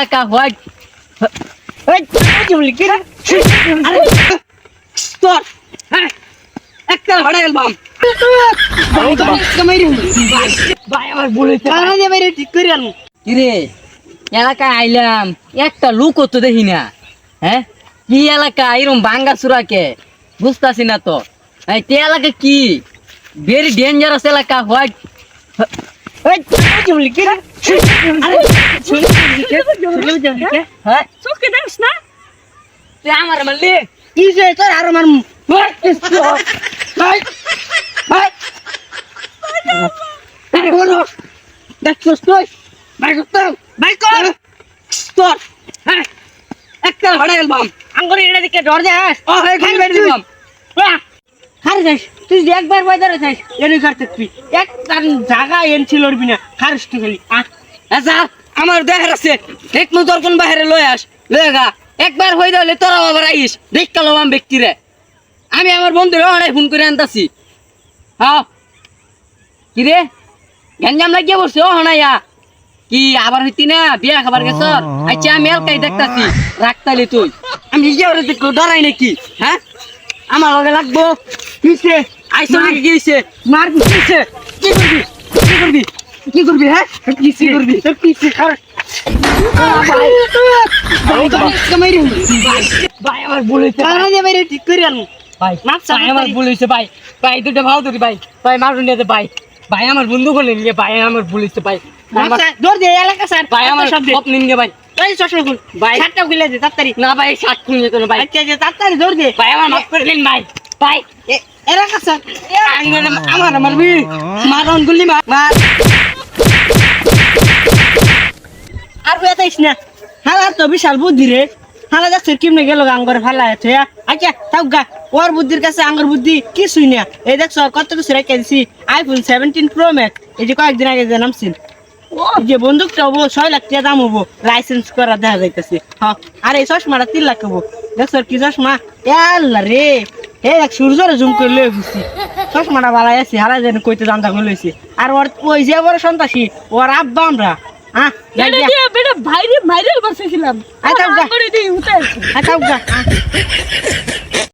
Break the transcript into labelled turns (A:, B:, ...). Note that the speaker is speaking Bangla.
A: এলাকা হোয়াইট একটা ভাড়া এলবাম কিরে এলাকায় আইলাম একটা লোক তো দেখি না। হ্যাঁ কি এলাকা এরকম ভাঙ্গা চুরাকে বুঝতেছি না তো। তে এলাকা কি ভেরি ডেঞ্জারাস এলাকা হোয়াইট আমার মারলি কি যে তোর আর আমার দেখছিস তুই ভাই করতাম ভাই কর তোর হ্যাঁ একটা ভাড়া এলবাম আঙ্গুরি এটা দিকে ডর যাস ও হ্যাঁ খাই বের দিলাম খারে যাস তুই একবার বাজারে যাস এনে করতে তুই এক জায়গা এন ছিল না খারিস তুই খালি আচ্ছা আমার দেখার আছে এক নু তোর কোন বাইরে লয়ে আস লয়েগা একবার হয়ে গেলে তোরা আবার আইস দেখ কালো আম ব্যক্তিরে আমি আমার বন্ধুরে অনেক ফোন করে আনতাছি। হ্যাঁ কি রে গঞ্জাম লাগিয়ে বসছে ও হনাইয়া কি আবার হইতি না বিয়া খাবার গেছ আচ্ছা আমি এলকাই দেখতাছি রাখতালি তুই আমি নিজে ওরে দেখলো ডরাই নাকি হ্যাঁ আমার লগে লাগবো কিসে আইসো নাকি গিয়েছে মার কিসে কি করবি কি করবি কি করবি হ্যাঁ কি করবি তোর কিসে খারাপ ভাই আমার বলেছে ঠিক করে আনু ভাই আমার বলেছে ভাই ভাই দুটো ভাও ধরি ভাই ভাই মারুন নিয়ে ভাই ভাই আমার বন্ধু বলে নিয়ে ভাই আমার বলেছে ভাই দৌড় দে এলাকা স্যার ভাই আমার সব নিন গে ভাই এই চশমা খুল ভাই শার্টটা খুলে দে তাড়াতাড়ি না ভাই শার্ট খুলে তো ভাই আচ্ছা যে তাড়াতাড়ি দৌড় দে ভাই আমার মাফ করে দিন ভাই ভাই এলাকা স্যার আমার মারবি মারন গুলি মার আর বেতাইস না হালার তো বিশাল বুদ্ধি রে হালা যাচ্ছে কেমনে গেল আঙ্গর ফালা আছে আচ্ছা থাক গা ওর বুদ্ধির কাছে আঙ্গর বুদ্ধি কিছুই না এই দেখছ কত কিছু রেখে দিছি আইফোন 17 প্রো ম্যাক্স এই যে কয়েকদিন আগে যে নামছিল যে বন্দুকটা হবো 6 লাখ টাকা দাম হবো লাইসেন্স করা দেখা যাইতেছে হ্যাঁ আর এই চশমাটা 3 লাখ হবো দেখছ কি চশমা আল্লাহ রে এই এক সূর্যরে জুম করে লয়ে গেছি চশমাটা ভালাই আছে হারা যেন কইতে জানতা লইছে আর ওর ওই যে বড় সন্তাসী ওর আব্বা আমরা হ্যাঁ বেটা ভাইরাল বাসেছিলাম আচ্ছা গা করে দিই উঠে আচ্ছা গা